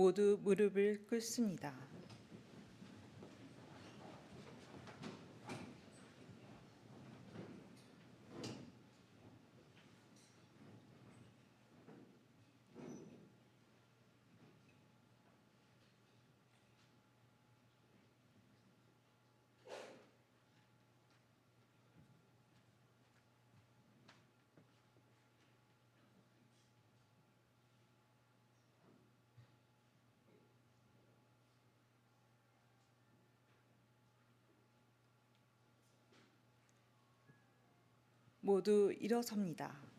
모두 무릎을 꿇습니다. 모두 일어섭니다.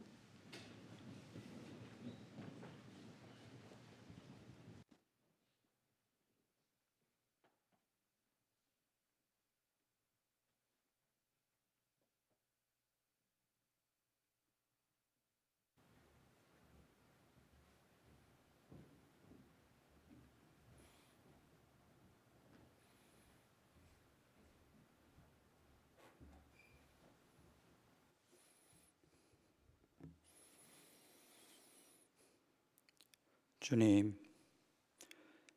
주님,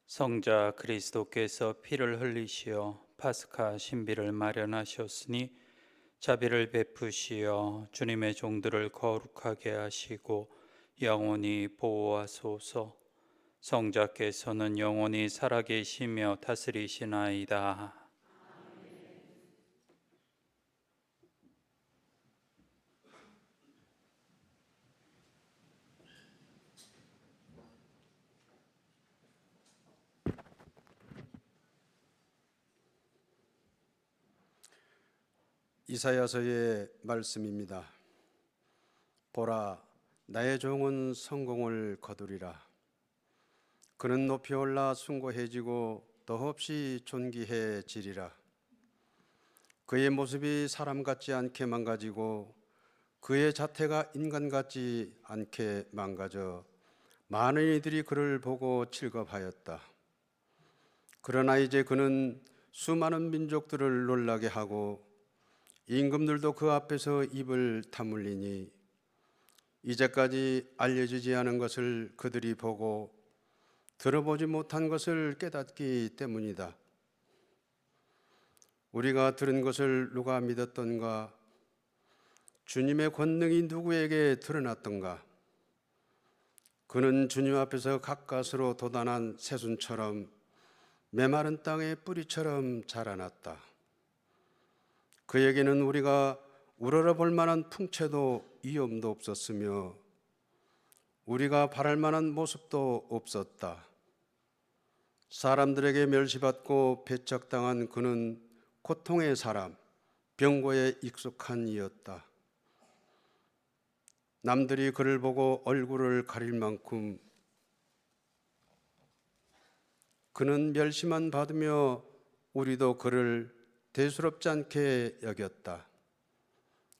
성자 그리스도께서 피를 흘리시어 파스카 신비를 마련하셨으니 자비를 베푸시어 주님의 종들을 거룩하게 하시고 영원히 보호하소서. 성자께서는 영원히 살아계시며 다스리시나이다. 이사야서의 말씀입니다. 보라, 나의 종은 성공을 거두리라. 그는 높이 올라 숭고해지고 더없이 존귀해지리라. 그의 모습이 사람 같지 않게 망가지고 그의 자태가 인간 같지 않게 망가져 많은 이들이 그를 보고 즐겁하였다. 그러나 이제 그는 수많은 민족들을 놀라게 하고 임금들도 그 앞에서 입을 다물리니 이제까지 알려지지 않은 것을 그들이 보고 들어보지 못한 것을 깨닫기 때문이다. 우리가 들은 것을 누가 믿었던가? 주님의 권능이 누구에게 드러났던가? 그는 주님 앞에서 가까스로 돋아난 새순처럼 메마른 땅의 뿌리처럼 자라났다. 그에게는 우리가 우러러 볼 만한 풍채도 위엄도 없었으며 우리가 바랄 만한 모습도 없었다. 사람들에게 멸시받고 배척당한 그는 고통의 사람, 병고에 익숙한 이였다. 남들이 그를 보고 얼굴을 가릴 만큼 그는 멸시만 받으며 우리도 그를 대수롭지 않게 여겼다.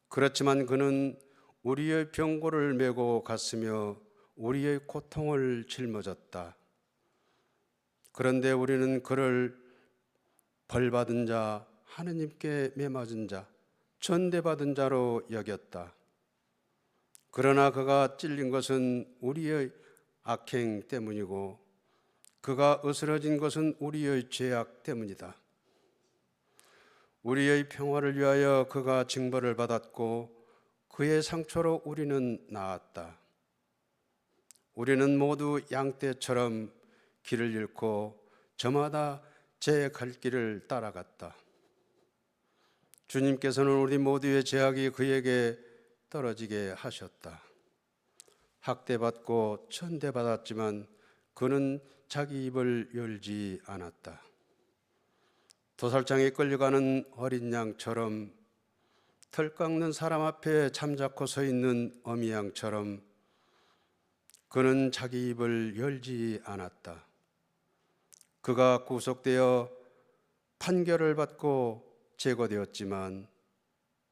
그렇지만 그는 우리의 병고를 메고 갔으며 우리의 고통을 짊어졌다. 그런데 우리는 그를 벌받은 자, 하느님께 매맞은 자, 전대받은 자로 여겼다. 그러나 그가 찔린 것은 우리의 악행 때문이고 그가 으스러진 것은 우리의 죄악 때문이다. 우리의 평화를 위하여 그가 징벌을 받았고 그의 상처로 우리는 나았다. 우리는 모두 양떼처럼 길을 잃고 저마다 제 갈 길을 따라갔다. 주님께서는 우리 모두의 죄악이 그에게 떨어지게 하셨다. 학대받고 천대받았지만 그는 자기 입을 열지 않았다. 도살장에 끌려가는 어린 양처럼 털 깎는 사람 앞에 잠자코 서 있는 어미 양처럼 그는 자기 입을 열지 않았다. 그가 구속되어 판결을 받고 제거되었지만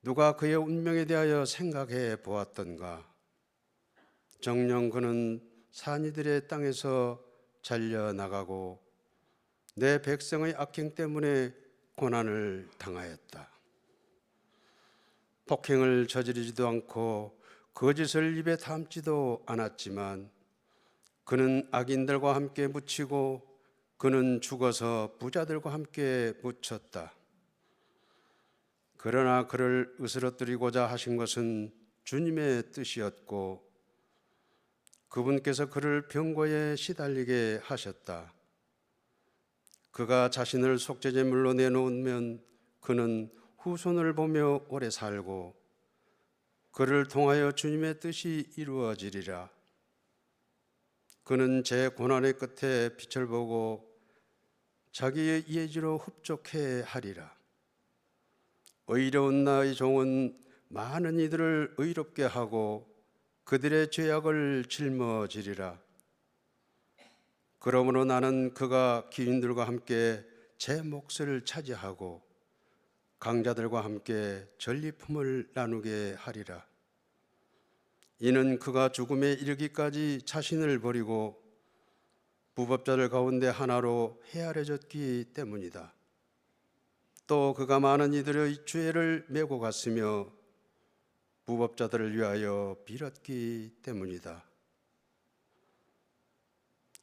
누가 그의 운명에 대하여 생각해 보았던가? 정녕 그는 산이들의 땅에서 잘려나가고 내 백성의 악행 때문에 고난을 당하였다. 폭행을 저지르지도 않고 거짓을 입에 담지도 않았지만 그는 악인들과 함께 묻히고 그는 죽어서 부자들과 함께 묻혔다. 그러나 그를 으스러뜨리고자 하신 것은 주님의 뜻이었고 그분께서 그를 병고에 시달리게 하셨다. 그가 자신을 속죄제물로 내놓으면 그는 후손을 보며 오래 살고 그를 통하여 주님의 뜻이 이루어지리라. 그는 제 고난의 끝에 빛을 보고 자기의 예지로 흡족해 하리라. 의로운 나의 종은 많은 이들을 의롭게 하고 그들의 죄악을 짊어지리라. 그러므로 나는 그가 기인들과 함께 제 몫을 차지하고 강자들과 함께 전리품을 나누게 하리라. 이는 그가 죽음에 이르기까지 자신을 버리고 부법자들 가운데 하나로 헤아려졌기 때문이다. 또 그가 많은 이들의 죄를 메고 갔으며 부법자들을 위하여 빌었기 때문이다.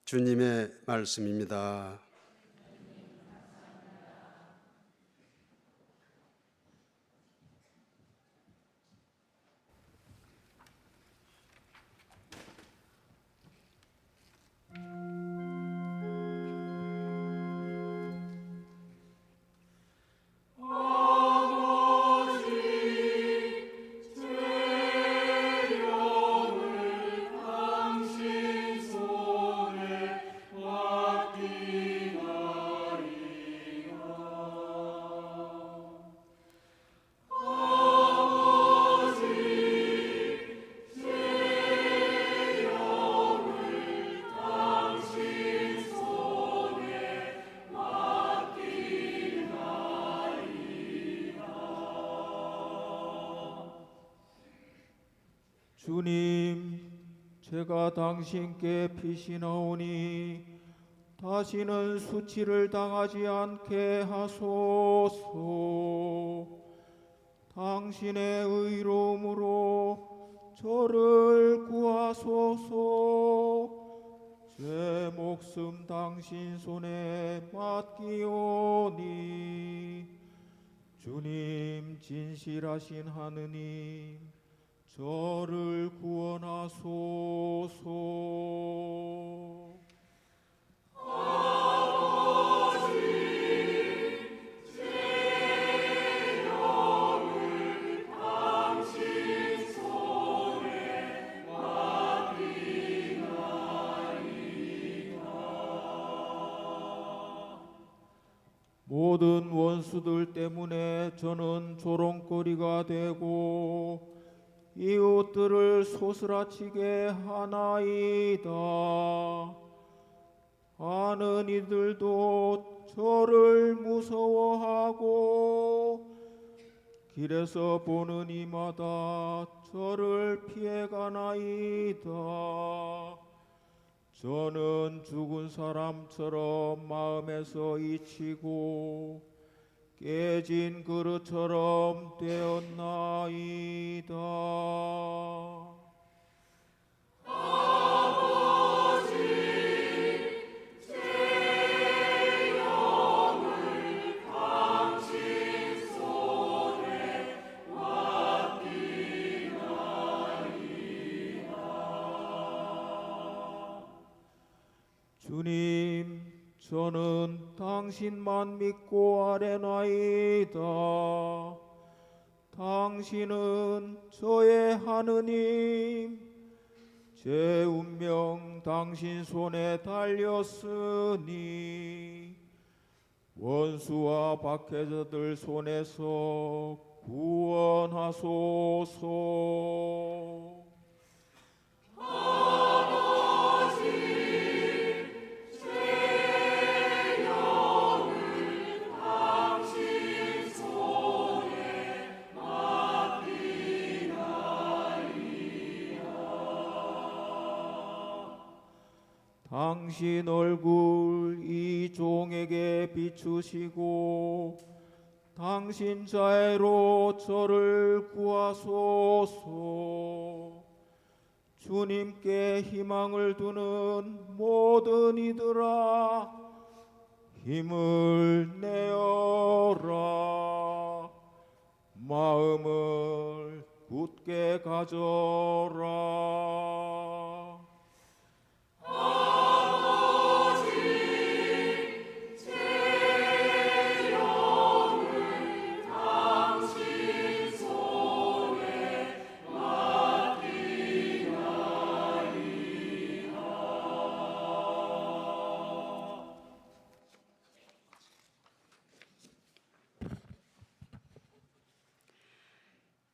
주님의 말씀입니다. 주님, 제가 당신께 피신하오니 다시는 수치를 당하지 않게 하소서. 당신의 의로움으로 저를 구하소서. 제 목숨 당신 손에 맡기오니 주님, 진실하신 하느님, 저를 구원하소서. 모든 원수들 때문에 저는 조롱거리가 되고 이웃들을 소스라치게 하나이다. 아는 이들도 저를 무서워하고 길에서 보는 이마다 저를 피해가나이다. 저는 죽은 사람처럼 마음에서 잊히고 깨진 그릇처럼 되었나이다. 주님, 저는 당신만 믿고 아뢰나이다. 당신은 저의 하느님, 제 운명 당신 손에 달렸으니 원수와 박해자들 손에서 구원하소서. 당신 얼굴 이 종에게 비추시고 당신 자애로 저를 구하소서. 주님께 희망을 두는 모든 이들아 힘을 내어라. 마음을 굳게 가져라.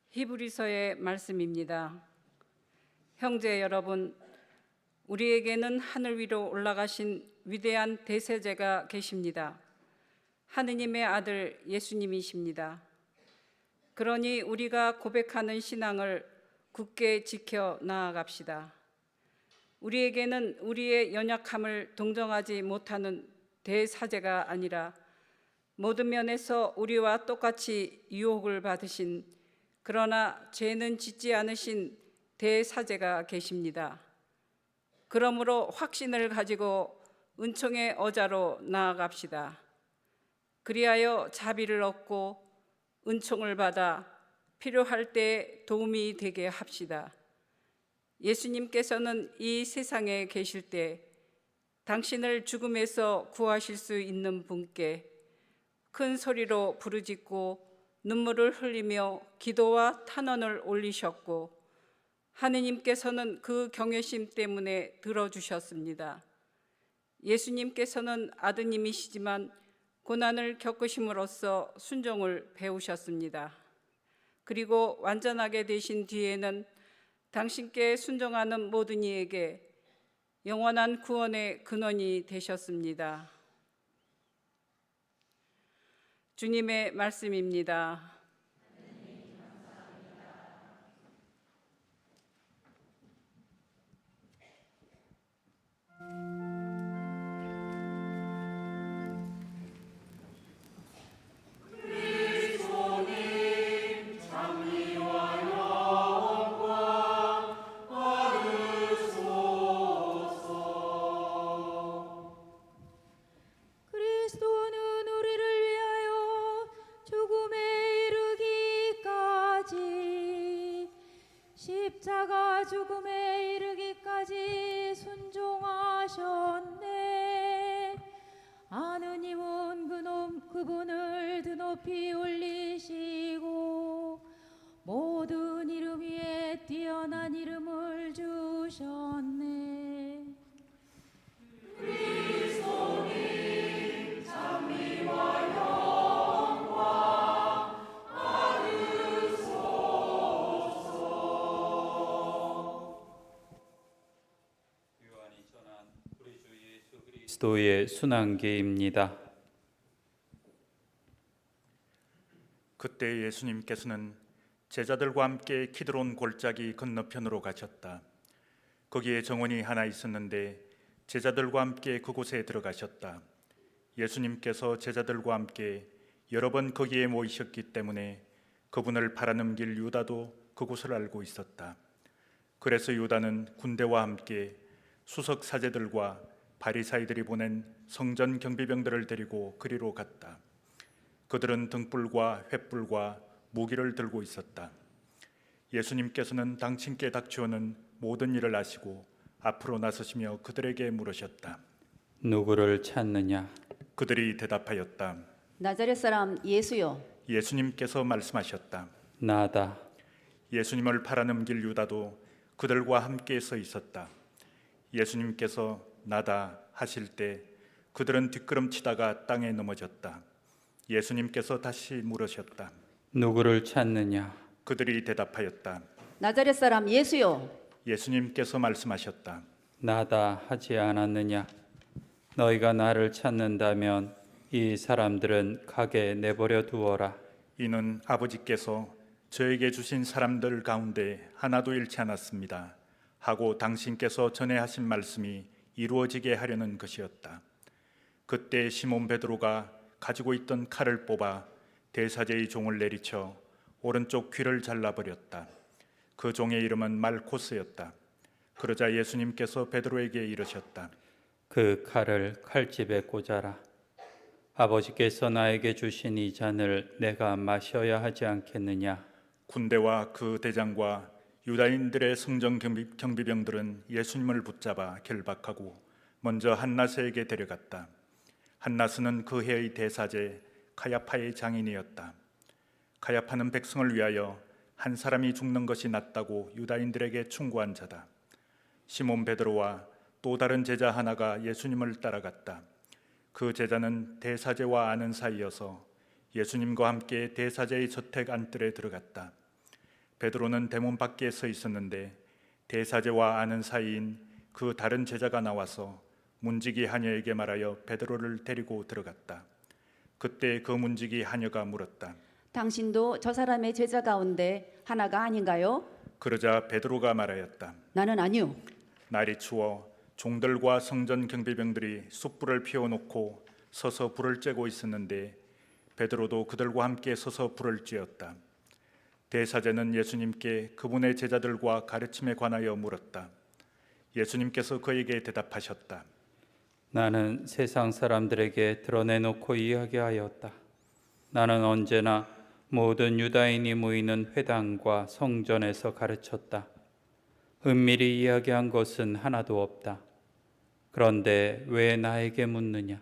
히브리서의 말씀입니다. 형제 여러분, 우리에게는 하늘 위로 올라가신 위대한 대세제가 계십니다. 하느님의 아들 예수님이십니다. 그러니 우리가 고백하는 신앙을 굳게 지켜 나아갑시다. 우리에게는 우리의 연약함을 동정하지 못하는 대사제가 아니라 모든 면에서 우리와 똑같이 유혹을 받으신, 그러나 죄는 짓지 않으신 대사제가 계십니다. 그러므로 확신을 가지고 은총의 어자로 나아갑시다. 그리하여 자비를 얻고 은총을 받아 필요할 때 도움이 되게 합시다. 예수님께서는 이 세상에 계실 때 당신을 죽음에서 구하실 수 있는 분께 큰 소리로 부르짖고 눈물을 흘리며 기도와 탄원을 올리셨고, 하느님께서는 그 경외심 때문에 들어주셨습니다. 예수님께서는 아드님이시지만 고난을 겪으심으로써 순종을 배우셨습니다. 그리고 완전하게 되신 뒤에는 당신께 순종하는 모든 이에게 영원한 구원의 근원이 되셨습니다. 주님의 말씀입니다. 그리스도는 우리를 위하여 죽음에 이르기까지, 십자가 죽음에 이르기까지 순종하셨네. 하느님은 그분을 드높이 올리시고 모든 이름 위에 뛰어난 이름을 주셨네. 요한이 전한 우리 주 예수 그리스도의 순환기입니다. 그때 예수님께서는 제자들과 함께 키드론 골짜기 건너편으로 가셨다. 거기에 정원이 하나 있었는데 제자들과 함께 그곳에 들어가셨다. 예수님께서 제자들과 함께 여러 번 거기에 모이셨기 때문에 그분을 팔아넘길 유다도 그곳을 알고 있었다. 그래서 유다는 군대와 함께 수석 사제들과 바리사이들이 보낸 성전 경비병들을 데리고 그리로 갔다. 그들은 등불과 횃불과 무기를 들고 있었다. 예수님께서는 당신께 닥치오는 모든 일을 아시고 앞으로 나서시며 그들에게 물으셨다. 누구를 찾느냐? 그들이 대답하였다. 나자렛 사람 예수요. 예수님께서 말씀하셨다. 나다. 예수님을 팔아넘길 유다도 그들과 함께 서 있었다. 예수님께서 나다 하실 때 그들은 뒷걸음치다가 땅에 넘어졌다. 예수님께서 다시 물으셨다. 누구를 찾느냐? 그들이 대답하였다. 나자렛 사람 예수요. 예수님께서 말씀하셨다. 나다 하지 않았느냐? 너희가 나를 찾는다면 이 사람들은 가게 내버려 두어라. 이는 아버지께서 저에게 주신 사람들 가운데 하나도 잃지 않았습니다 하고 당신께서 전에 하신 말씀이 이루어지게 하려는 것이었다. 그때 시몬 베드로가 가지고 있던 칼을 뽑아 대사제의 종을 내리쳐 오른쪽 귀를 잘라버렸다. 그 종의 이름은 말코스였다. 그러자 예수님께서 베드로에게 이르셨다. 그 칼을 칼집에 꽂아라. 아버지께서 나에게 주신 이 잔을 내가 마셔야 하지 않겠느냐? 군대와 그 대장과 유다인들의 성전 경비병들은 예수님을 붙잡아 결박하고 먼저 한나스에게 데려갔다. 한나스는 그 해의 대사제 가야파의 장인이었다. 가야파는 백성을 위하여 한 사람이 죽는 것이 낫다고 유다인들에게 충고한 자다. 시몬 베드로와 또 다른 제자 하나가 예수님을 따라갔다. 그 제자는 대사제와 아는 사이여서 예수님과 함께 대사제의 저택 안뜰에 들어갔다. 베드로는 대문 밖에 서 있었는데 대사제와 아는 사이인 그 다른 제자가 나와서 문지기 하녀에게 말하여 베드로를 데리고 들어갔다. 그때 그 문지기 하녀가 물었다. 당신도 저 사람의 제자 가운데 하나가 아닌가요? 그러자 베드로가 말하였다. 나는 아니요. 날이 추워 종들과 성전 경비병들이 숯불을 피워놓고 서서 불을 쬐고 있었는데 베드로도 그들과 함께 서서 불을 쬐었다. 대사제는 예수님께 그분의 제자들과 가르침에 관하여 물었다. 예수님께서 그에게 대답하셨다. 나는 세상 사람들에게 드러내놓고 이야기하였다. 나는 언제나 모든 유다인이 모이는 회당과 성전에서 가르쳤다. 은밀히 이야기한 것은 하나도 없다. 그런데 왜 나에게 묻느냐?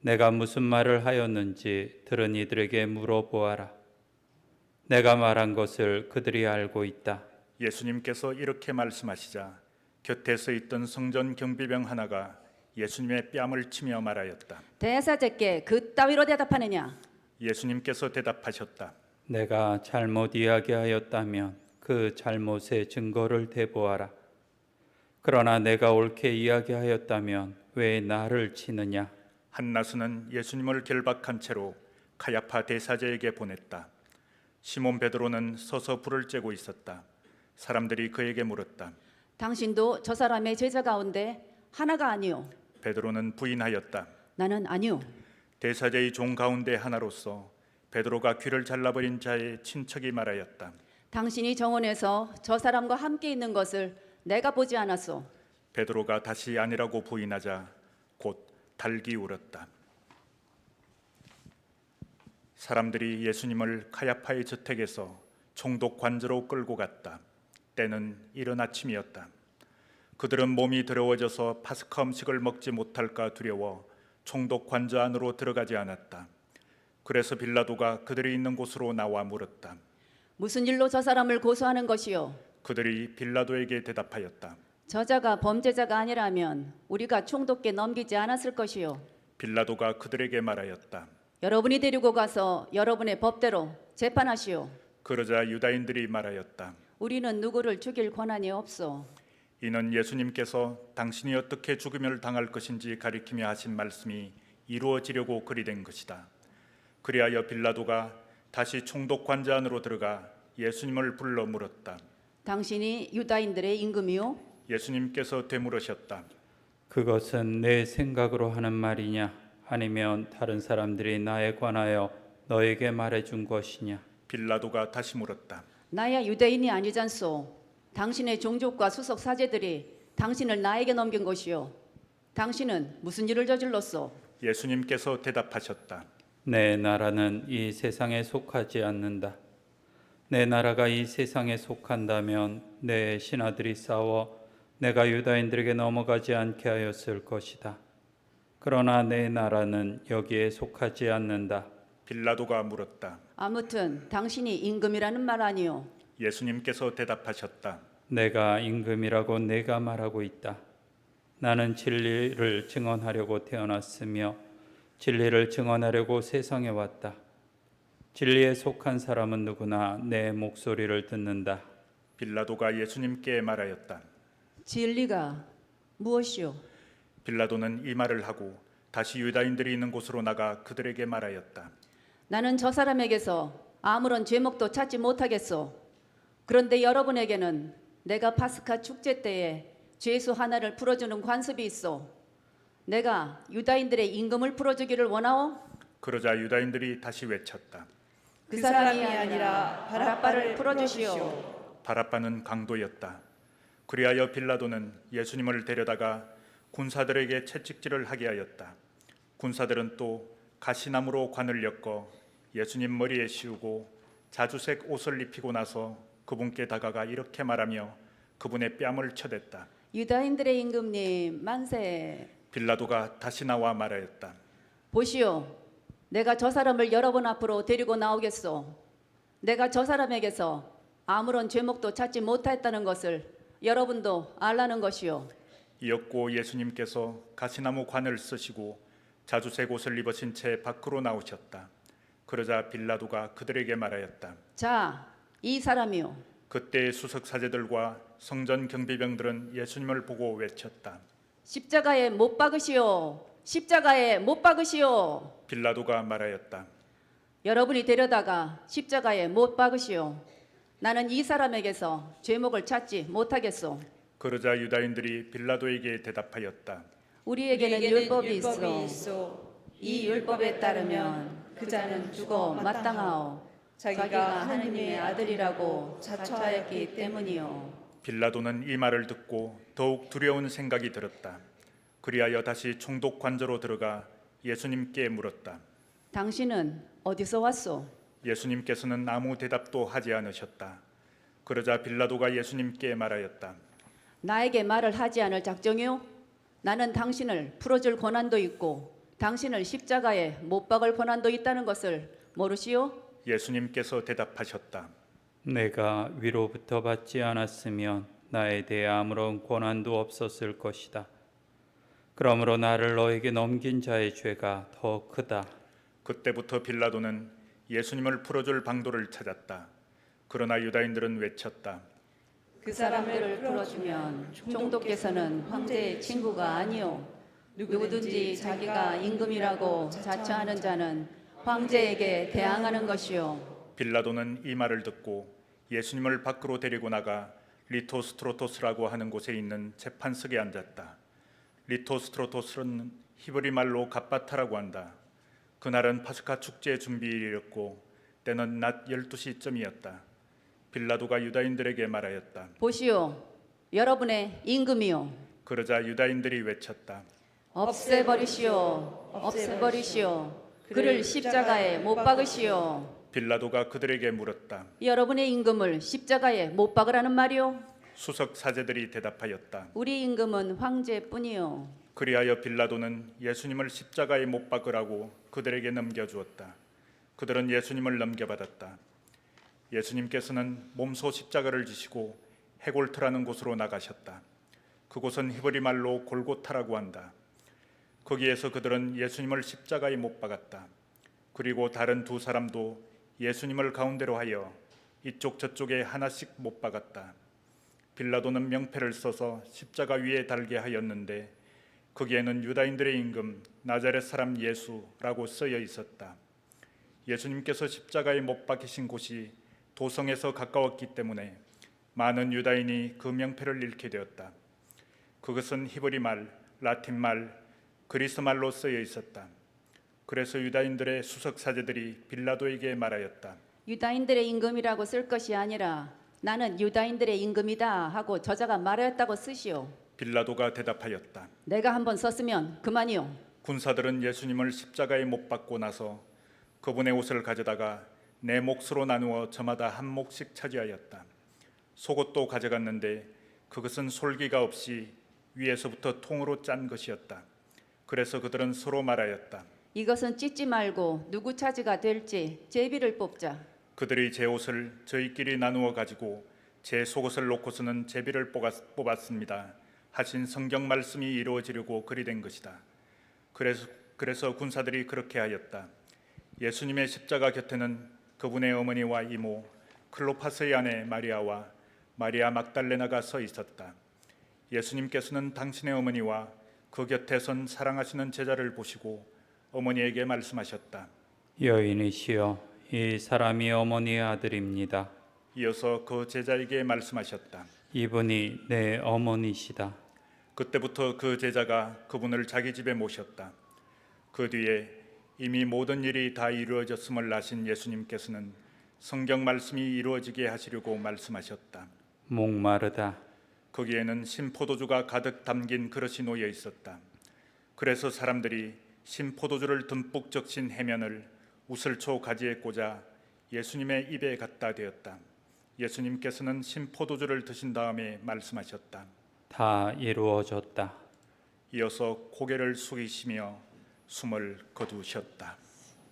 내가 무슨 말을 하였는지 들은 이들에게 물어보아라. 내가 말한 것을 그들이 알고 있다. 예수님께서 이렇게 말씀하시자 곁에 서 있던 성전 경비병 하나가 예수님의 뺨을 치며 말하였다. 대사제께 그따위로 대답하느냐? 예수님께서 대답하셨다. 내가 잘못 이야기하였다면 그 잘못의 증거를 대보아라. 그러나 내가 옳게 이야기하였다면 왜 나를 치느냐? 한나스는 예수님을 결박한 채로 가야파 대사제에게 보냈다. 시몬 베드로는 서서 불을 쬐고 있었다. 사람들이 그에게 물었다. 당신도 저 사람의 제자 가운데 하나가 아니요. 베드로는 부인하였다. 나는 아니요. 대사제의 종 가운데 하나로서 베드로가 귀를 잘라버린 자의 친척이 말하였다. 당신이 정원에서 저 사람과 함께 있는 것을 내가 보지 않았소. 베드로가 다시 아니라고 부인하자 곧 달기 울었다. 사람들이 예수님을 가야파의 저택에서 총독 관저로 끌고 갔다. 때는 이른 아침이었다. 그들은 몸이 더러워져서 파스카 음식을 먹지 못할까 두려워 총독 관저 안으로 들어가지 않았다. 그래서 빌라도가 그들이 있는 곳으로 나와 물었다. 무슨 일로 저 사람을 고소하는 것이요? 그들이 빌라도에게 대답하였다. 저자가 범죄자가 아니라면 우리가 총독께 넘기지 않았을 것이요. 빌라도가 그들에게 말하였다. 여러분이 데리고 가서 여러분의 법대로 재판하시오. 그러자 유다인들이 말하였다. 우리는 누구를 죽일 권한이 없소. 이는 예수님께서 당신이 어떻게 죽음을 당할 것인지 가리키며 하신 말씀이 이루어지려고 그리 된 것이다. 그리하여 빌라도가 다시 총독 관저 안으로 들어가 예수님을 불러 물었다. 당신이 유다인들의 임금이요? 예수님께서 되물으셨다. 그것은 내 생각으로 하는 말이냐? 아니면 다른 사람들이 나에 관하여 너에게 말해준 것이냐? 빌라도가 다시 물었다. 나야 유대인이 아니잖소. 당신의 종족과 수석 사제들이 당신을 나에게 넘긴 것이요. 당신은 무슨 일을 저질렀소? 예수님께서 대답하셨다. 내 나라는 이 세상에 속하지 않는다. 내 나라가 이 세상에 속한다면 내 신하들이 싸워 내가 유다인들에게 넘어가지 않게 하였을 것이다. 그러나 내 나라는 여기에 속하지 않는다. 빌라도가 물었다. 아무튼 당신이 임금이라는 말 아니요. 예수님께서 대답하셨다. 내가 임금이라고 내가 말하고 있다. 나는 진리를 증언하려고 태어났으며 진리를 증언하려고 세상에 왔다. 진리에 속한 사람은 누구나 내 목소리를 듣는다. 빌라도가 예수님께 말하였다. 진리가 무엇이요? 빌라도는 이 말을 하고 다시 유다인들이 있는 곳으로 나가 그들에게 말하였다. 나는 저 사람에게서 아무런 죄목도 찾지 못하겠소. 그런데 여러분에게는 내가 파스카 축제 때에 죄수 하나를 풀어주는 관습이 있어. 내가 유다인들의 임금을 풀어주기를 원하오? 그러자 유다인들이 다시 외쳤다. 그 사람이 아니라 바랍바를 풀어주시오. 바랍바는 강도였다. 그리하여 빌라도는 예수님을 데려다가 군사들에게 채찍질을 하게 하였다. 군사들은 또 가시나무로 관을 엮어 예수님 머리에 씌우고 자주색 옷을 입히고 나서 그분께 다가가 이렇게 말하며 그분의 뺨을 쳐댔다. 유다인들의 임금님 만세. 빌라도가 다시 나와 말하였다. 보시오, 내가 저 사람을 여러분 앞으로 데리고 나오겠소. 내가 저 사람에게서 아무런 죄목도 찾지 못했다는 것을 여러분도 알라는 것이오. 이었고 예수님께서 가시나무 관을 쓰시고 자주색 옷을 입으신 채 밖으로 나오셨다. 그러자 빌라도가 그들에게 말하였다. 자, 이 사람이요. 그때 수석 사제들과 성전 경비병들은 예수님을 보고 외쳤다. 십자가에 못 박으시오. 십자가에 못 박으시오. 빌라도가 말하였다. 여러분이 데려다가 십자가에 못 박으시오. 나는 이 사람에게서 죄목을 찾지 못하겠소. 그러자 유다인들이 빌라도에게 대답하였다. 우리에게는 율법이 율법이 있어. 이 율법에 따르면 그 자는 죽어 마땅하오. 자기가 하느님의 아들이라고 자처하였기 때문이요. 빌라도는 이 말을 듣고 더욱 두려운 생각이 들었다. 그리하여 다시 총독 관저로 들어가 예수님께 물었다. 당신은 어디서 왔소? 예수님께서는 아무 대답도 하지 않으셨다. 그러자 빌라도가 예수님께 말하였다. 나에게 말을 하지 않을 작정이요? 나는 당신을 풀어줄 권한도 있고 당신을 십자가에 못 박을 권한도 있다는 것을 모르시오? 예수님께서 대답하셨다. 내가 위로부터 받지 않았으면 나에 대해 아무런 권한도 없었을 것이다. 그러므로 나를 너에게 넘긴 자의 죄가 더 크다. 그때부터 빌라도는 예수님을 풀어줄 방도를 찾았다. 그러나 유다인들은 외쳤다. 그 사람들을 풀어주면 총독께서는 황제의 친구가 아니오. 누구든지 자기가 임금이라고 자처하는 자는 황제에게 대항하는 것이오. 빌라도는 이 말을 듣고 예수님을 밖으로 데리고 나가 리토스트로토스라고 하는 곳에 있는 재판석에 앉았다. 리토스트로토스는 히브리 말로 갑바타라고 한다. 그날은 파스카 축제 준비일이었고 때는 낮 12시쯤이었다. 빌라도가 유다인들에게 말하였다. 보시오, 여러분의 임금이요. 그러자 유다인들이 외쳤다. 없애버리시오. 없애버리시오. 그를 십자가에 못 박으시오. 빌라도가 그들에게 물었다. 여러분의 임금을 십자가에 못 박으라는 말이오? 수석 사제들이 대답하였다. 우리 임금은 황제뿐이요. 그리하여 빌라도는 예수님을 십자가에 못 박으라고 그들에게 넘겨주었다. 그들은 예수님을 넘겨받았다. 예수님께서는 몸소 십자가를 지시고 헤골트라는 곳으로 나가셨다. 그곳은 히브리 말로 골고타라고 한다. 거기에서 그들은 예수님을 십자가에 못 박았다. 그리고 다른 두 사람도 예수님을 가운데로 하여 이쪽 저쪽에 하나씩 못 박았다. 빌라도는 명패를 써서 십자가 위에 달게 하였는데 거기에는 유다인들의 임금 나자렛 사람 예수라고 쓰여 있었다. 예수님께서 십자가에 못 박히신 곳이 도성에서 가까웠기 때문에 많은 유다인이 그 명패를 잃게 되었다. 그것은 히브리 말, 라틴 말, 그리스 말로 쓰여 있었다. 그래서 유다인들의 수석 사제들이 빌라도에게 말하였다. 유다인들의 임금이라고 쓸 것이 아니라 나는 유다인들의 임금이다 하고 저자가 말하였다고 쓰시오. 빌라도가 대답하였다. 내가 한번 썼으면 그만이오. 군사들은 예수님을 십자가에 못 박고 나서 그분의 옷을 가져다가 네 몫으로 나누어 저마다 한 몫씩 차지하였다. 속옷도 가져갔는데 그것은 솔기가 없이 위에서부터 통으로 짠 것이었다. 그래서 그들은 서로 말하였다. 이것은 찢지 말고 누구 차지가 될지 제비를 뽑자. 그들이 제 옷을 저희끼리 나누어 가지고 제 속옷을 놓고서는 제비를 뽑았습니다. 하신 성경 말씀이 이루어지려고 그리 된 것이다. 그래서 군사들이 그렇게 하였다. 예수님의 십자가 곁에는 그분의 어머니와 이모 클로파스의 아내 마리아와 마리아 막달레나가 서 있었다. 예수님께서는 당신의 어머니와 그 곁에 선 사랑하시는 제자를 보시고 어머니에게 말씀하셨다. 여인이시여, 이 사람이 어머니의 아들입니다. 이어서 그 제자에게 말씀하셨다. 이분이 내 어머니시다. 그때부터 그 제자가 그분을 자기 집에 모셨다. 그 뒤에 이미 모든 일이 다 이루어졌음을 아신 예수님께서는 성경 말씀이 이루어지게 하시려고 말씀하셨다. 목마르다. 거기에는 신포도주가 가득 담긴 그릇이 놓여 있었다. 그래서 사람들이 신포도주를 듬뿍 적신 해면을 우슬초 가지에 꽂아 예수님의 입에 갖다 대었다. 예수님께서는 신포도주를 드신 다음에 말씀하셨다. 다 이루어졌다. 이어서 고개를 숙이시며 숨을 거두셨다.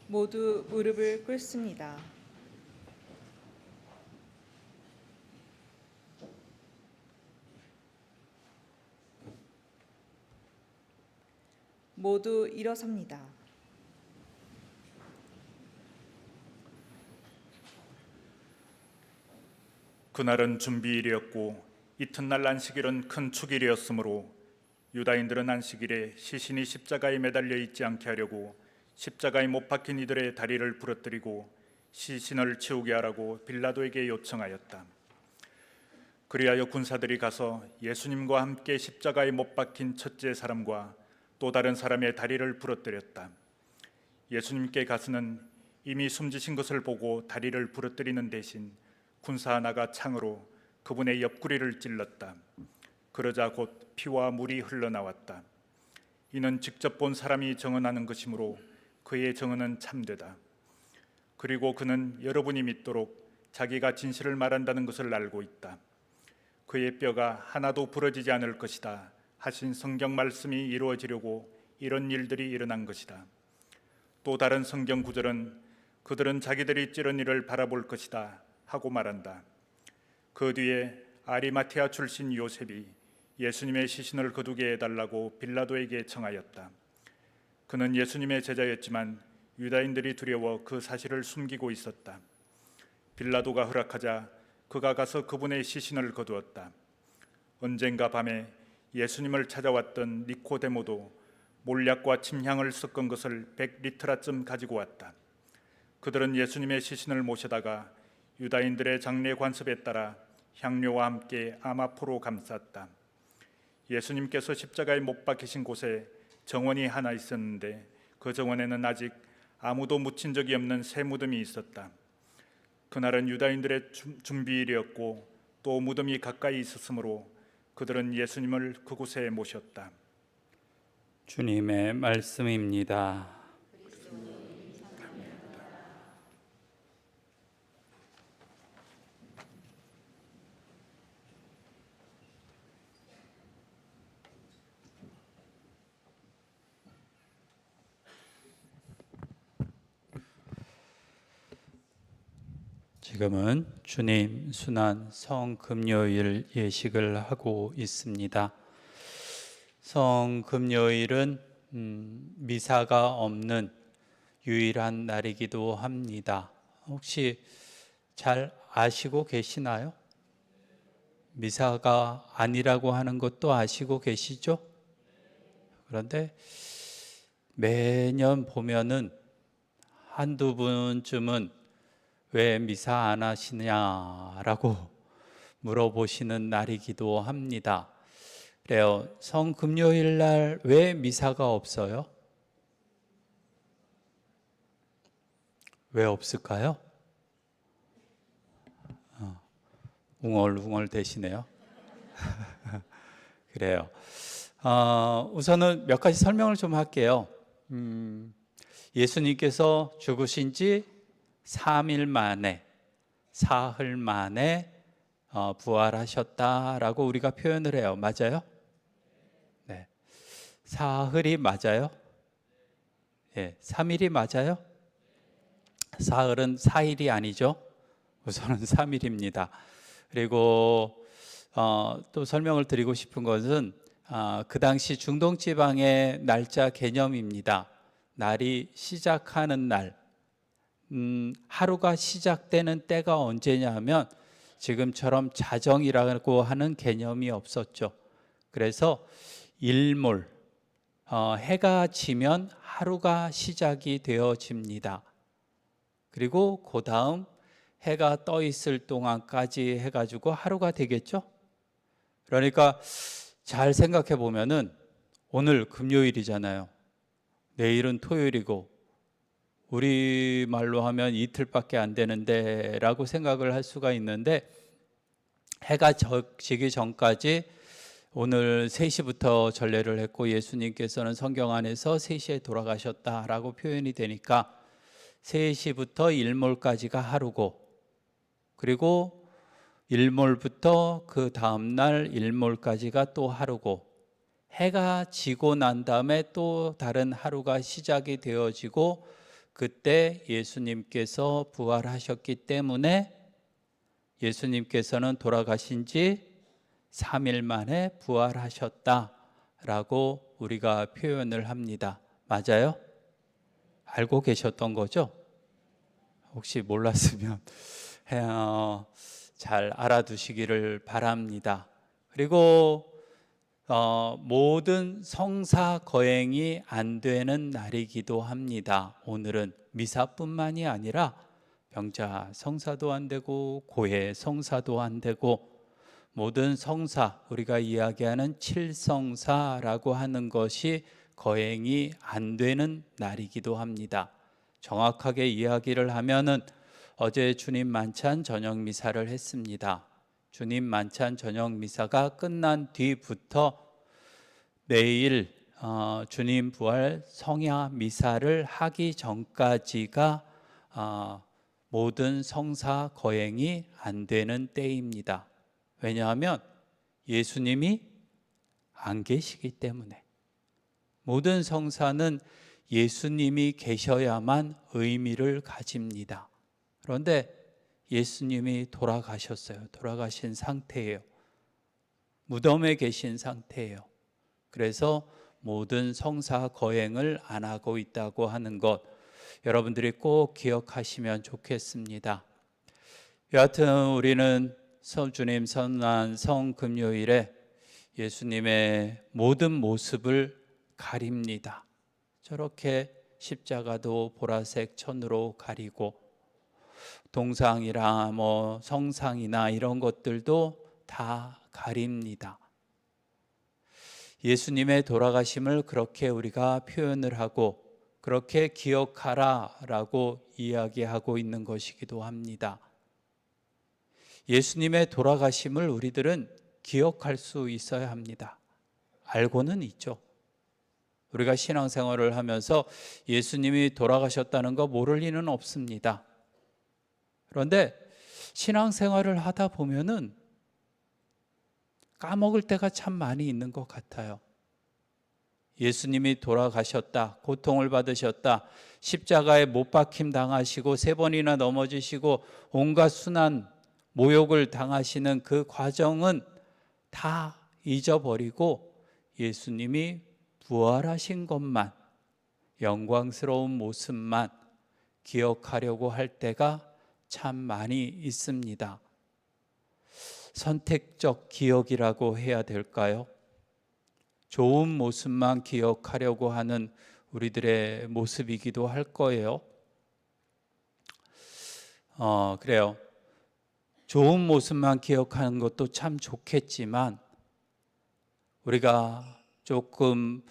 모두 무릎을 꿇습니다. 모두 일어섭니다. 그날은 준비일이었고 이튿날 안식일은 큰 축일이었으므로 유다인들은 안식일에 시신이 십자가에 매달려 있지 않게 하려고 십자가에 못 박힌 이들의 다리를 부러뜨리고 시신을 치우게 하라고 빌라도에게 요청하였다. 그리하여 군사들이 가서 예수님과 함께 십자가에 못 박힌 첫째 사람과 또 다른 사람의 다리를 부러뜨렸다. 예수님께 가서는 이미 숨지신 것을 보고 다리를 부러뜨리는 대신 군사 하나가 창으로 그분의 옆구리를 찔렀다. 그러자 곧 피와 물이 흘러나왔다. 이는 직접 본 사람이 증언하는 것이므로 그의 증언은 참되다. 그리고 그는 여러분이 믿도록 자기가 진실을 말한다는 것을 알고 있다. 그의 뼈가 하나도 부러지지 않을 것이다 하신 성경 말씀이 이루어지려고 이런 일들이 일어난 것이다. 또 다른 성경 구절은 그들은 자기들이 찌른 일을 바라볼 것이다 하고 말한다. 그 뒤에 아리마티아 출신 요셉이 예수님의 시신을 거두게 해달라고 빌라도에게 청하였다. 그는 예수님의 제자였지만 유다인들이 두려워 그 사실을 숨기고 있었다. 빌라도가 허락하자 그가 가서 그분의 시신을 거두었다. 언젠가 밤에 예수님을 찾아왔던 니코데모도 몰약과 침향을 섞은 것을 100리트라쯤 가지고 왔다. 그들은 예수님의 시신을 모셔다가 유다인들의 장례 관습에 따라 향료와 함께 아마포로 감쌌다. 예수님께서 십자가에 못 박히신 곳에 정원이 하나 있었는데 그 정원에는 아직 아무도 묻힌 적이 없는 새 무덤이 있었다. 그날은 유다인들의 준비일이었고 또 무덤이 가까이 있었으므로 그들은 예수님을 그곳에 모셨다. 주님의 말씀입니다. 지금은 주님 순환 성금요일 예식을 하고 있습니다. 성금요일은 미사가 없는 유일한 날이기도 합니다. 혹시 잘 아시고 계시나요? 미사가 아니라고 하는 것도 아시고 계시죠? 그런데 매년 보면은 한두 분쯤은 왜 미사 안 하시냐라고 물어보시는 날이기도 합니다. 그래요. 성금요일 날 왜 미사가 없어요? 왜 없을까요? 웅얼웅얼 되시네요. 그래요. 우선은 몇 가지 설명을 좀 할게요. 예수님께서 죽으신 지 3일 만에, 사흘 만에 부활하셨다라고 우리가 표현을 해요. 맞아요? 네. 사흘이 맞아요? 예, 3일이 맞아요? 사흘은 4일이 아니죠. 우선은 3일입니다. 그리고 또 설명을 드리고 싶은 것은 그 당시 중동 지방의 날짜 개념입니다. 날이 시작하는 날, 하루가 시작되는 때가 언제냐면 지금처럼 자정이라고 하는 개념이 없었죠. 그래서 일몰, 해가 지면 하루가 시작이 되어집니다. 그리고 그 다음 해가 떠 있을 동안까지 해가지고 하루가 되겠죠. 그러니까 잘 생각해 보면은 오늘 금요일이잖아요. 내일은 토요일이고 우리말로 하면 이틀밖에 안 되는데 라고 생각을 할 수가 있는데 해가 지기 전까지 오늘 3시부터 전례를 했고 예수님께서는 성경 안에서 3시에 돌아가셨다라고 표현이 되니까 3시부터 일몰까지가 하루고, 그리고 일몰부터 그 다음날 일몰까지가 또 하루고, 해가 지고 난 다음에 또 다른 하루가 시작이 되어지고, 그때 예수님께서 부활하셨기 때문에 예수님께서는 돌아가신 지 3일 만에 부활하셨다라고 우리가 표현을 합니다. 맞아요? 알고 계셨던 거죠? 혹시 몰랐으면 잘 알아두시기를 바랍니다. 그리고 모든 성사 거행이 안 되는 날이기도 합니다. 오늘은 미사뿐만이 아니라 병자 성사도 안 되고 고해 성사도 안 되고 모든 성사, 우리가 이야기하는 칠성사라고 하는 것이 거행이 안 되는 날이기도 합니다. 정확하게 이야기를 하면은 어제 주님 만찬 저녁 미사를 했습니다. 주님 만찬 저녁 미사가 끝난 뒤부터 내일 주님 부활 성야 미사를 하기 전까지가 모든 성사 거행이 안 되는 때입니다. 왜냐하면 예수님이 안 계시기 때문에. 모든 성사는 예수님이 계셔야만 의미를 가집니다. 그런데 예수님이 돌아가셨어요. 돌아가신 상태예요. 무덤에 계신 상태예요. 그래서 모든 성사 거행을 안 하고 있다고 하는 것, 여러분들이 꼭 기억하시면 좋겠습니다. 여하튼 우리는 주님 선한 성금요일에 예수님의 모든 모습을 가립니다. 저렇게 십자가도 보라색 천으로 가리고 동상이나 성상이나 이런 것들도 다 가립니다. 예수님의 돌아가심을 그렇게 우리가 표현을 하고 그렇게 기억하라라고 이야기하고 있는 것이기도 합니다. 예수님의 돌아가심을 우리들은 기억할 수 있어야 합니다. 알고는 있죠. 우리가 신앙생활을 하면서 예수님이 돌아가셨다는 거 모를 리는 없습니다. 그런데 신앙생활을 하다 보면은 까먹을 때가 참 많이 있는 것 같아요. 예수님이 돌아가셨다, 고통을 받으셨다, 십자가에 못 박힘 당하시고 3번이나 넘어지시고 온갖 순환, 모욕을 당하시는 그 과정은 다 잊어버리고 예수님이 부활하신 것만, 영광스러운 모습만 기억하려고 할 때가 참 많이 있습니다. 선택적 기억이라고 해야 될까요? 좋은 모습만 기억하려고 하는 우리들의 모습이기도 할 거예요. 그래요. 좋은 모습만 기억하는 것도 참 좋겠지만 우리가 조금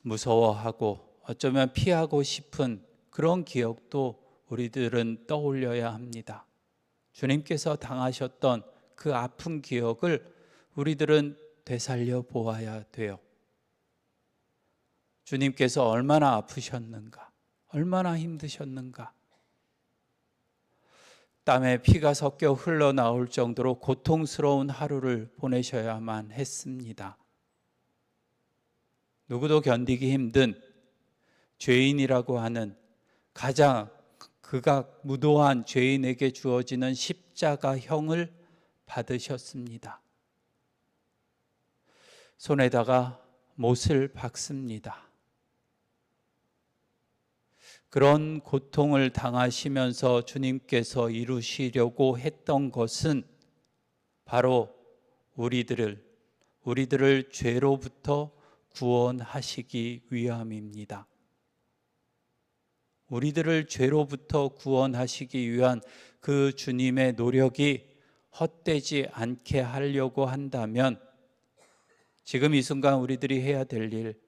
무서워하고 어쩌면 피하고 싶은 그런 기억도 우리들은 떠올려야 합니다. 주님께서 당하셨던 그 아픈 기억을 우리들은 되살려 보아야 돼요. 주님께서 얼마나 아프셨는가, 얼마나 힘드셨는가, 땀에 피가 섞여 흘러나올 정도로 고통스러운 하루를 보내셔야만 했습니다. 누구도 견디기 힘든 죄인이라고 하는 가장 극악무도한 죄인에게 주어지는 십자가형을 받으셨습니다. 손에다가 못을 박습니다. 그런 고통을 당하시면서 주님께서 이루시려고 했던 것은 바로 우리들을 죄로부터 구원하시기 위함입니다. 우리들을 죄로부터 구원하시기 위한 그 주님의 노력이 헛되지 않게 하려고 한다면 지금 이 순간 우리들이 해야 될 일,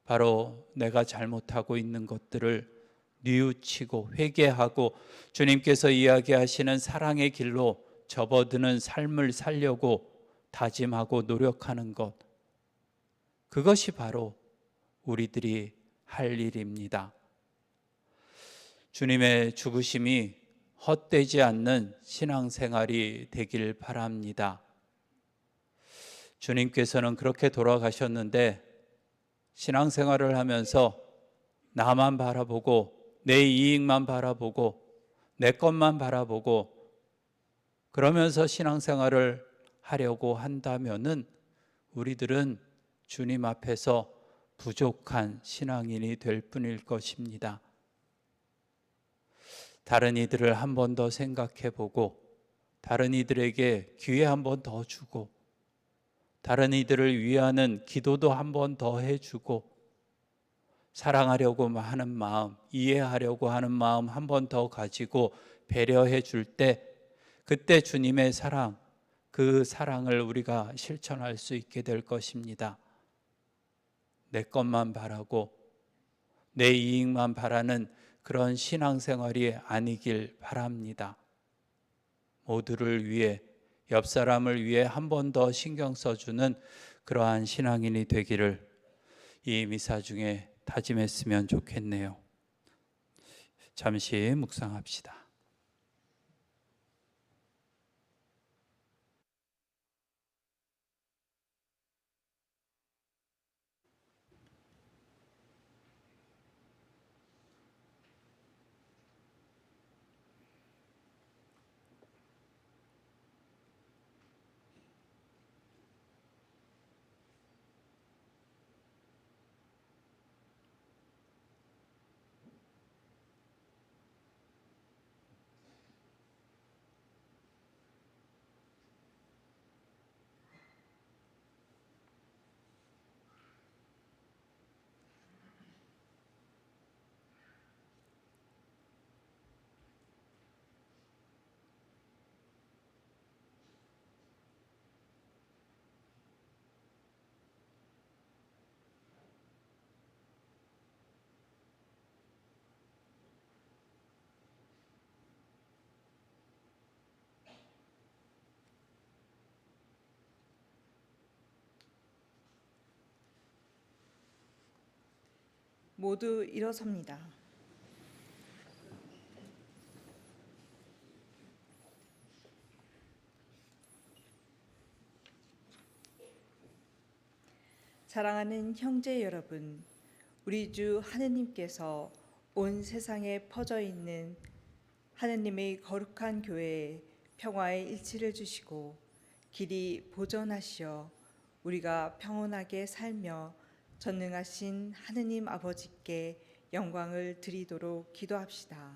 바로 내가 잘못하고 있는 것들을 뉘우치고 회개하고 주님께서 이야기하시는 사랑의 길로 접어드는 삶을 살려고 다짐하고 노력하는 것, 그것이 바로 우리들이 할 일입니다. 주님의 죽으심이 헛되지 않는 신앙생활이 되길 바랍니다. 주님께서는 그렇게 돌아가셨는데 신앙생활을 하면서 나만 바라보고 내 이익만 바라보고 내 것만 바라보고 그러면서 신앙생활을 하려고 한다면은 우리들은 주님 앞에서 부족한 신앙인이 될 뿐일 것입니다. 다른 이들을 한 번 더 생각해 보고 다른 이들에게 기회 한 번 더 주고 다른 이들을 위하는 기도도 한 번 더 해주고 사랑하려고 하는 마음, 이해하려고 하는 마음 한 번 더 가지고 배려해 줄 때 그때 주님의 사랑, 그 사랑을 우리가 실천할 수 있게 될 것입니다. 내 것만 바라고 내 이익만 바라는 그런 신앙생활이 아니길 바랍니다. 모두를 위해, 옆 사람을 위해 한 번 더 신경 써주는 그러한 신앙인이 되기를 이 미사 중에 다짐했으면 좋겠네요. 잠시 묵상합시다. 모두 일어섭니다. 사랑하는 형제 여러분, 우리 주 하느님께서 온 세상에 퍼져 있는 하느님의 거룩한 교회에 평화의 일치를 주시고 길이 보전하시어 우리가 평온하게 살며 전능하신 하느님 아버지께 영광을 드리도록 기도합시다.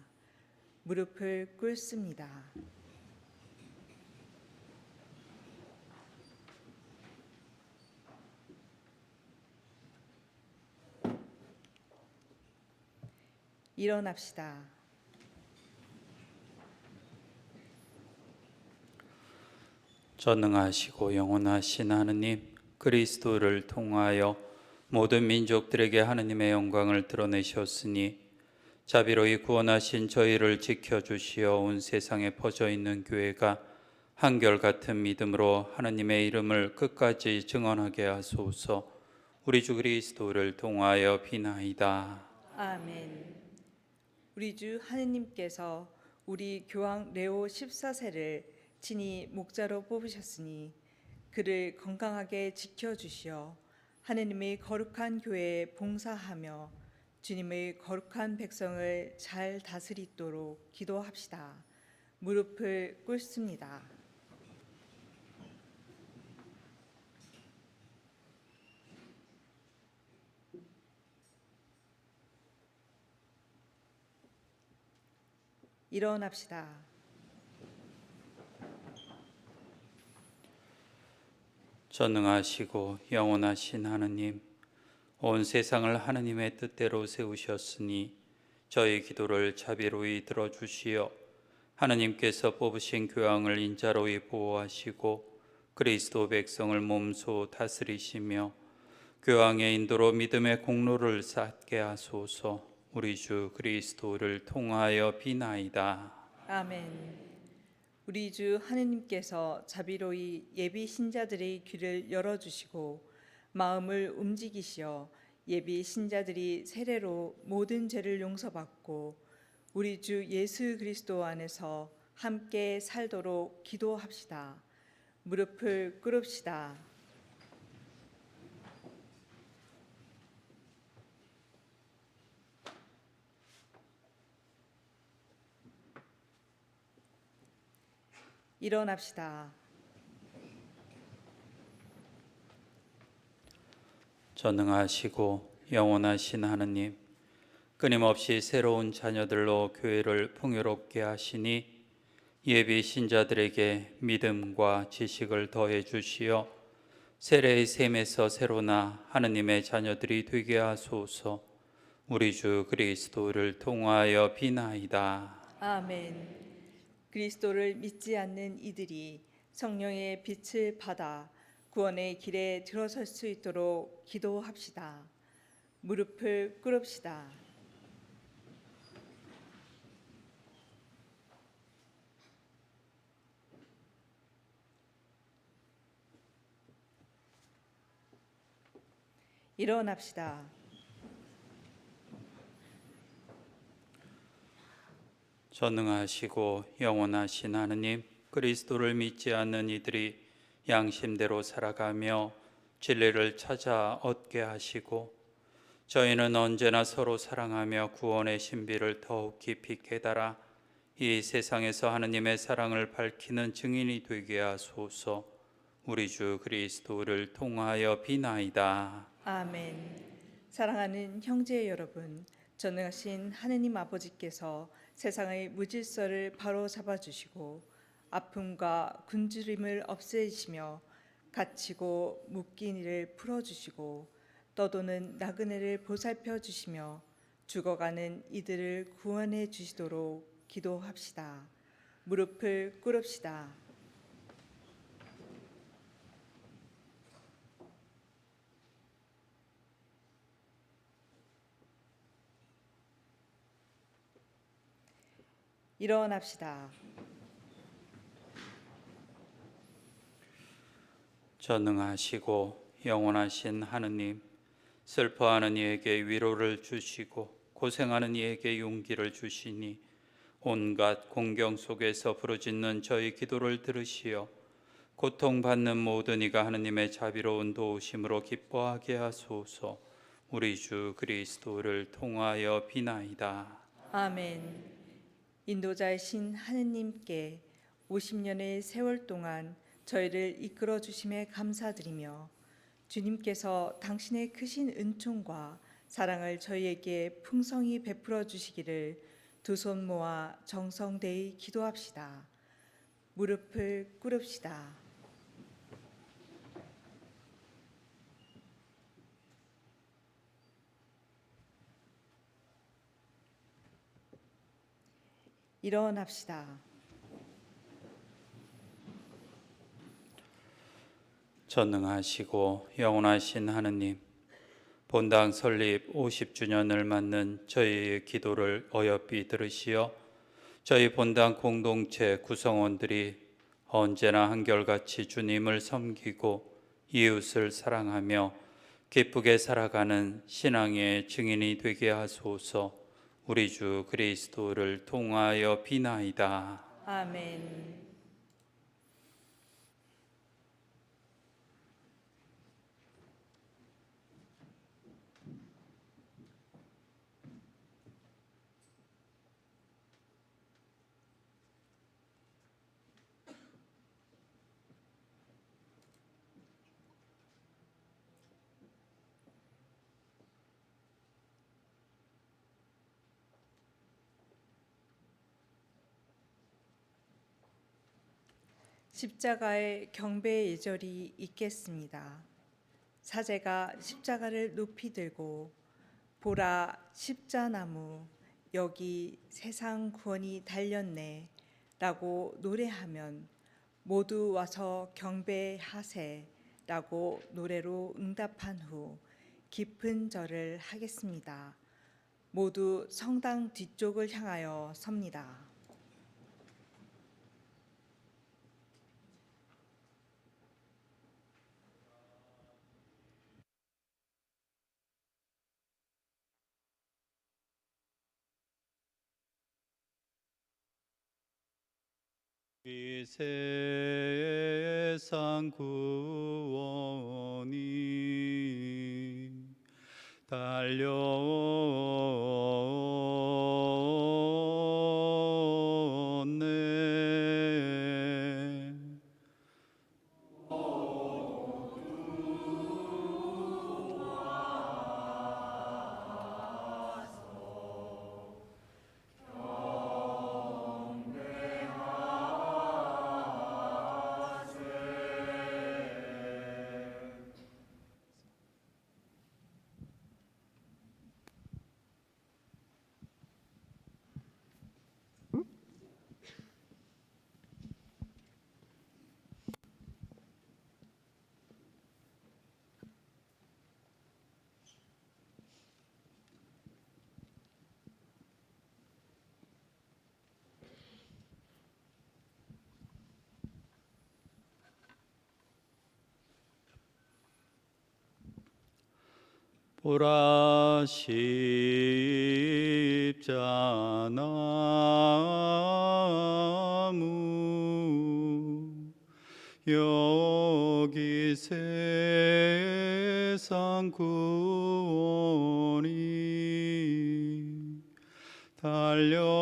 무릎을 꿇습니다. 일어납시다. 전능하시고 영원하신 하느님, 그리스도를 통하여 모든 민족들에게 하느님의 영광을 드러내셨으니 자비로이 구원하신 저희를 지켜주시어 온 세상에 퍼져 있는 교회가 한결같은 믿음으로 하느님의 이름을 끝까지 증언하게 하소서. 우리 주 그리스도를 통하여 비나이다. 아멘. 우리 주 하느님께서 우리 교황 레오 14세를 친히 목자로 뽑으셨으니 그를 건강하게 지켜주시어 하느님의 거룩한 교회에 봉사하며 주님의 거룩한 백성을 잘 다스리도록 기도합시다. 무릎을 꿇습니다. 일어납시다. 전능하시고 영원하신 하느님, 온 세상을 하느님의 뜻대로 세우셨으니 저희 기도를 자비로이 들어주시어 하느님께서 뽑으신 교황을 인자로이 보호하시고 그리스도 백성을 몸소 다스리시며 교황의 인도로 믿음의 공로를 쌓게 하소서. 우리 주 그리스도를 통하여 비나이다. 아멘. 우리 주 하느님께서 자비로이 예비 신자들의 귀를 열어주시고 마음을 움직이시어 예비 신자들이 세례로 모든 죄를 용서받고 우리 주 예수 그리스도 안에서 함께 살도록 기도합시다. 무릎을 꿇읍시다. 일어납시다. 전능하시고 영원하신 하느님, 끊임없이 새로운 자녀들로 교회를 풍요롭게 하시니 예비 신자들에게 믿음과 지식을 더해 주시어 세례의 셈에서 새로나 하느님의 자녀들이 되게 하소서. 우리 주 그리스도를 통하여 비나이다. 아멘. 그리스도를 믿지 않는 이들이 성령의 빛을 받아 구원의 길에 들어설 수 있도록 기도합시다. 무릎을 꿇읍시다. 일어납시다. 전능하시고 영원하신 하느님, 그리스도를 믿지 않는 이들이 양심대로 살아가며 진리를 찾아 얻게 하시고 저희는 언제나 서로 사랑하며 구원의 신비를 더욱 깊이 깨달아 이 세상에서 하느님의 사랑을 밝히는 증인이 되게 하소서. 우리 주 그리스도를 통하여 비나이다. 아멘. 사랑하는 형제 여러분, 전능하신 하느님 아버지께서 세상의 무질서를 바로 잡아주시고 아픔과 굶주림을 없애시며 갇히고 묶인 이를 풀어주시고 떠도는 나그네를 보살펴 주시며 죽어가는 이들을 구원해 주시도록 기도합시다. 무릎을 꿇읍시다. 일어납시다. 전능하시고 영원하신 하느님, 슬퍼하는 이에게 위로를 주시고 고생하는 이에게 용기를 주시니 온갖 공경 속에서 부르짖는 저희 기도를 들으시어 고통받는 모든 이가 하느님의 자비로운 도우심으로 기뻐하게 하소서. 우리 주 그리스도를 통하여 비나이다. 아멘. 인도자이신 하느님께 50년의 세월 동안 저희를 이끌어 주심에 감사드리며 주님께서 당신의 크신 은총과 사랑을 저희에게 풍성히 베풀어 주시기를 두 손 모아 정성되이 기도합시다. 무릎을 꿇읍시다. 일어납시다. 전능하시고 영원하신 하느님, 본당 설립 50주년을 맞는 저희의 기도를 어여삐 들으시어 저희 본당 공동체 구성원들이 언제나 한결같이 주님을 섬기고 이웃을 사랑하며 기쁘게 살아가는 신앙의 증인이 되게 하소서. 우리 주 그리스도를 통하여 비나이다. 아멘. 십자가의 경배 예절이 있겠습니다. 사제가 십자가를 높이 들고 보라 십자나무 여기 세상 구원이 달렸네 라고 노래하면 모두 와서 경배하세 라고 노래로 응답한 후 깊은 절을 하겠습니다. 모두 성당 뒤쪽을 향하여 섭니다. 이 세상 구원이 달려오네. 보라 십자나무 여기 세상 구원이 달려오네.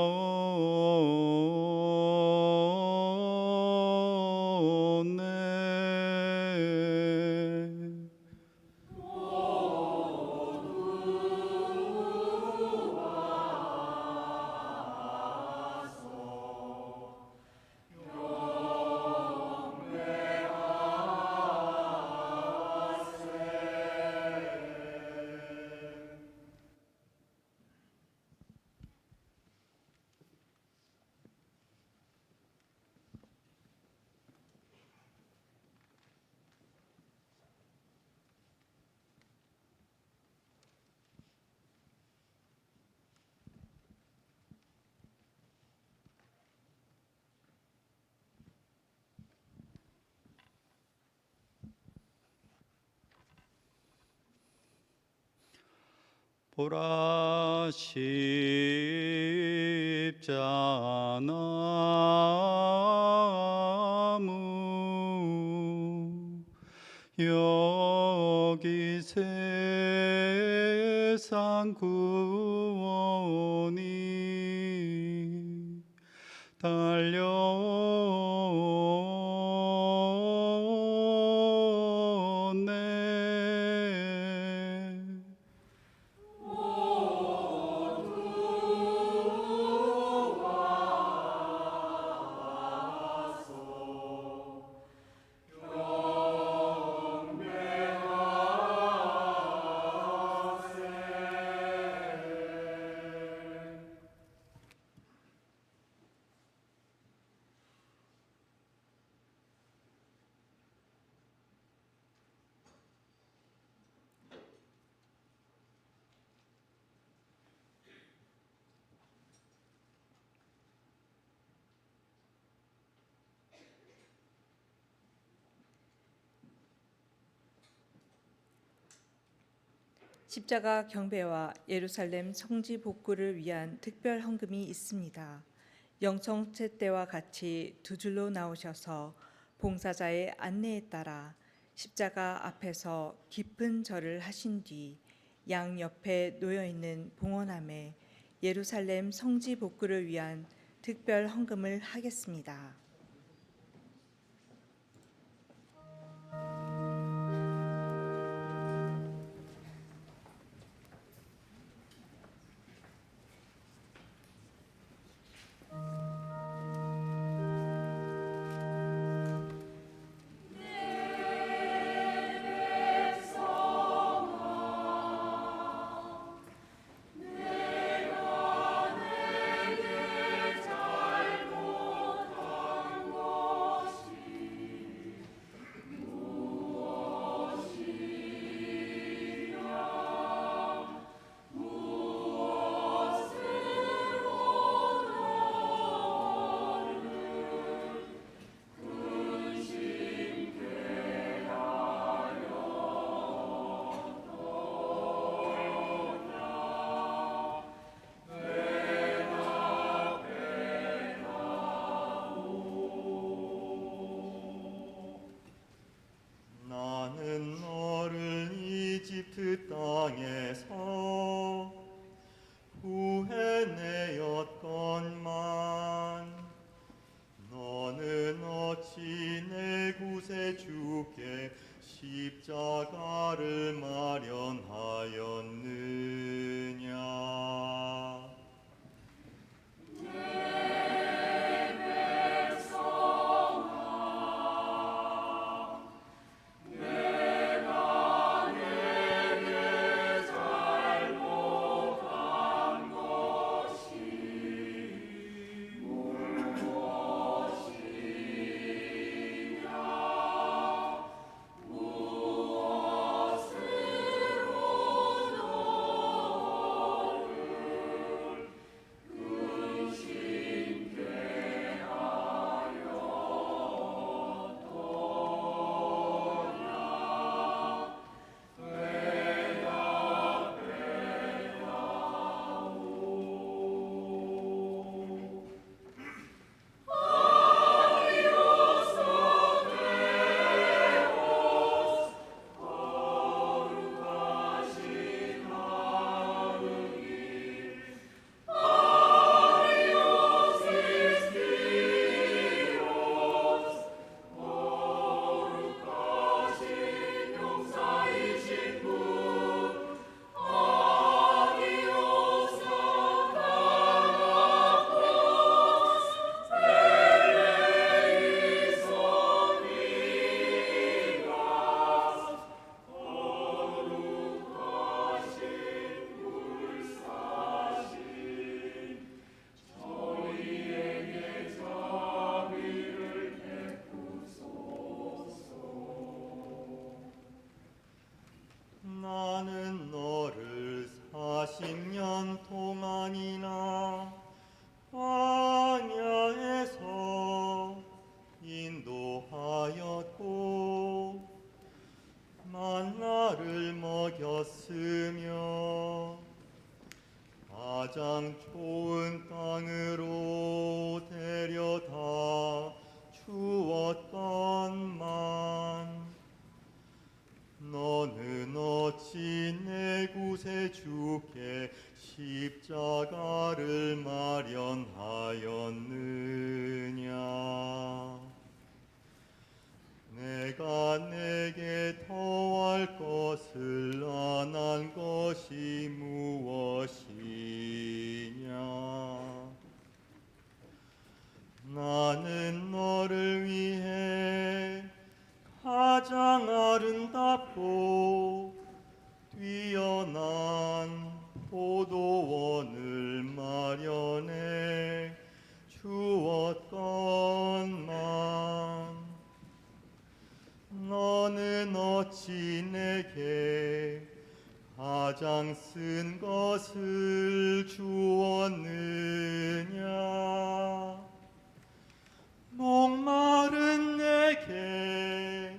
보라 십자나무 여기 세상 구원이 달려오네. 십자가 경배와 예루살렘 성지 복구를 위한 특별 헌금이 있습니다. 영성체 때와 같이 두 줄로 나오셔서 봉사자의 안내에 따라 십자가 앞에서 깊은 절을 하신 뒤 양 옆에 놓여 있는 봉헌함에 예루살렘 성지 복구를 위한 특별 헌금을 하겠습니다. 구해내었건만 너는 어찌 내 구세주께 십자가를 마련하였느냐. 나는 너를 40년 동안이나 광야에서 인도하였고 만나를 먹였으며 가장 좋은 땅으로 데려다 주었건만 너는 어찌 내 구세주께 십자가를 마련하였느냐. 내가 내게 더할 것을 안 한 것이 무엇이냐. 나는 너를 위해 가장 아름답고 뛰어난 포도원을 마련해 주었건만 너는 어찌 내게 가장 쓴 것을 주었느냐. 목마른 내게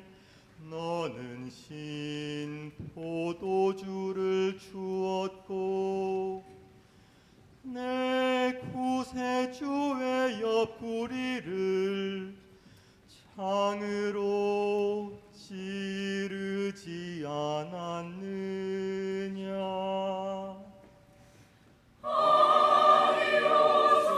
너는 신 포도주를 주었고 내 구세주의 옆구리를 창으로 찌르지 않았느냐. 아리오스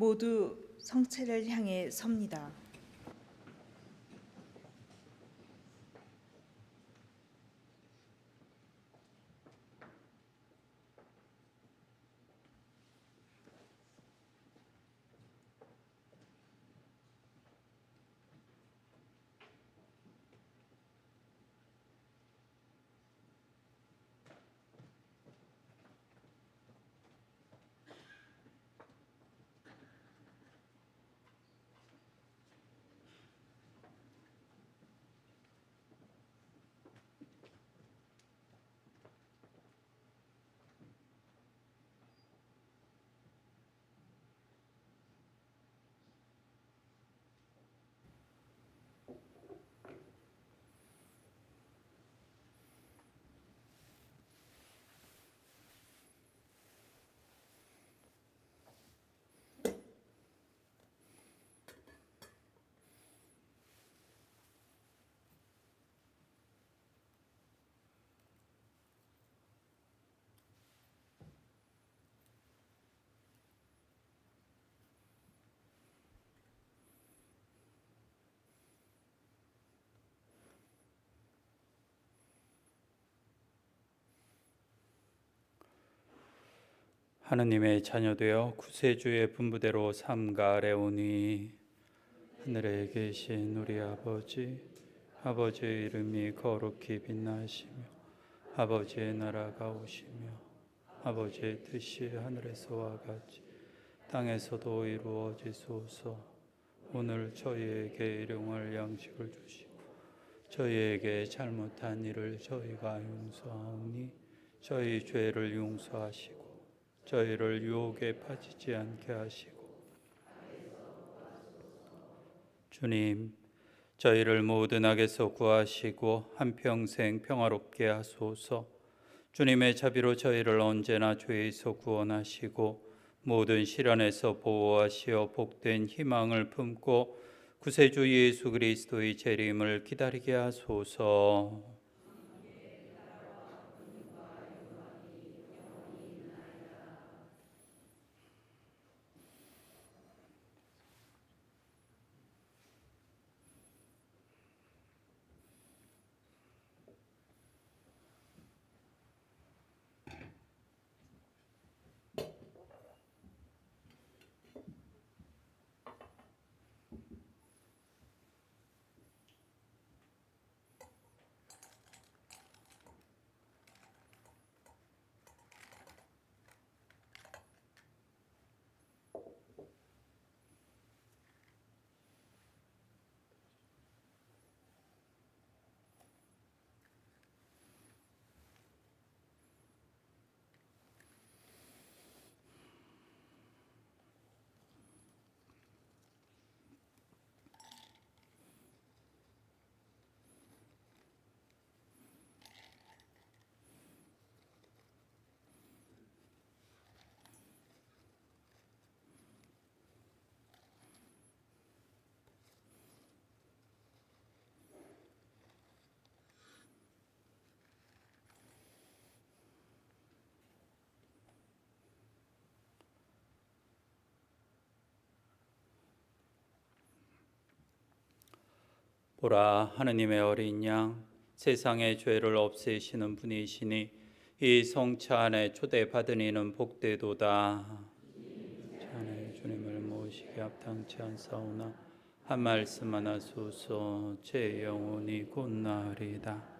모두 성체를 향해 섭니다. 하느님의 자녀되어 구세주의 분부대로 삼가 아래오니 하늘에 계신 우리 아버지의 이름이 거룩히 빛나시며 아버지의 나라가 오시며 아버지의 뜻이 하늘에서와 같이 땅에서도 이루어지소서. 오늘 저희에게 일용할 양식을 주시고 저희에게 잘못한 일을 저희가 용서하오니 저희 죄를 용서하시고 저희를 유혹에 빠지지 않게 하시고 주님, 저희를 모든 악에서 구하시고 한평생 평화롭게 하소서. 주님의 자비로 저희를 언제나 죄에서 구원하시고 모든 시련에서 보호하시어 복된 희망을 품고 구세주 예수 그리스도의 재림을 기다리게 하소서. 보라, 하느님의 어린 양, 세상의 죄를 없애시는 분이시니 이 성차 안에 초대받은 이는 복되도다. 자네 주님을 모시기 합당치 않사오나 한 말씀 하소서. 제 영혼이 곧나으리다.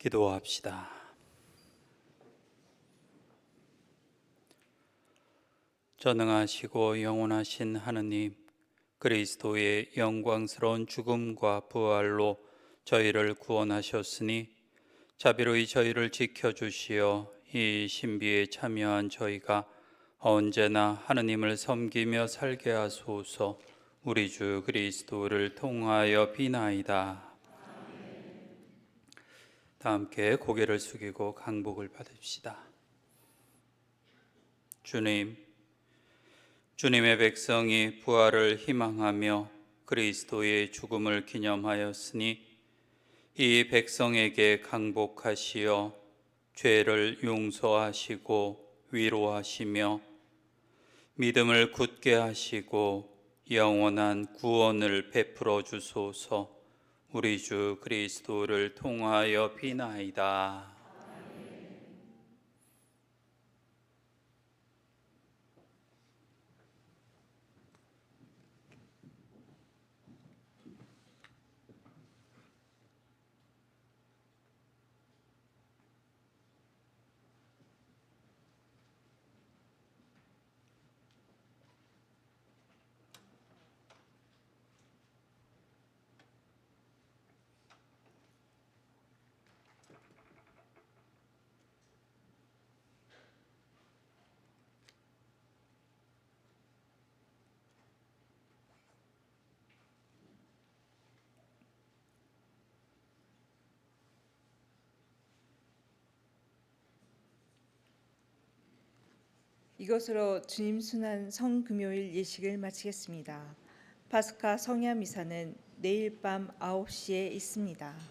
기도합시다. 전능하시고 영원하신 하느님, 그리스도의 영광스러운 죽음과 부활로 저희를 구원하셨으니 자비로이 저희를 지켜주시어 이 신비에 참여한 저희가 언제나 하느님을 섬기며 살게 하소서. 우리 주 그리스도를 통하여 비나이다. 다 함께 고개를 숙이고 강복을 받읍시다. 주님, 주님의 백성이 부활을 희망하며 그리스도의 죽음을 기념하였으니 이 백성에게 강복하시어 죄를 용서하시고 위로하시며 믿음을 굳게 하시고 영원한 구원을 베풀어 주소서. 우리 주 그리스도를 통하여 비나이다. 이것으로 주님 순환 성금요일 예식을 마치겠습니다. 파스카 성야 미사는 내일 밤 9시에 있습니다.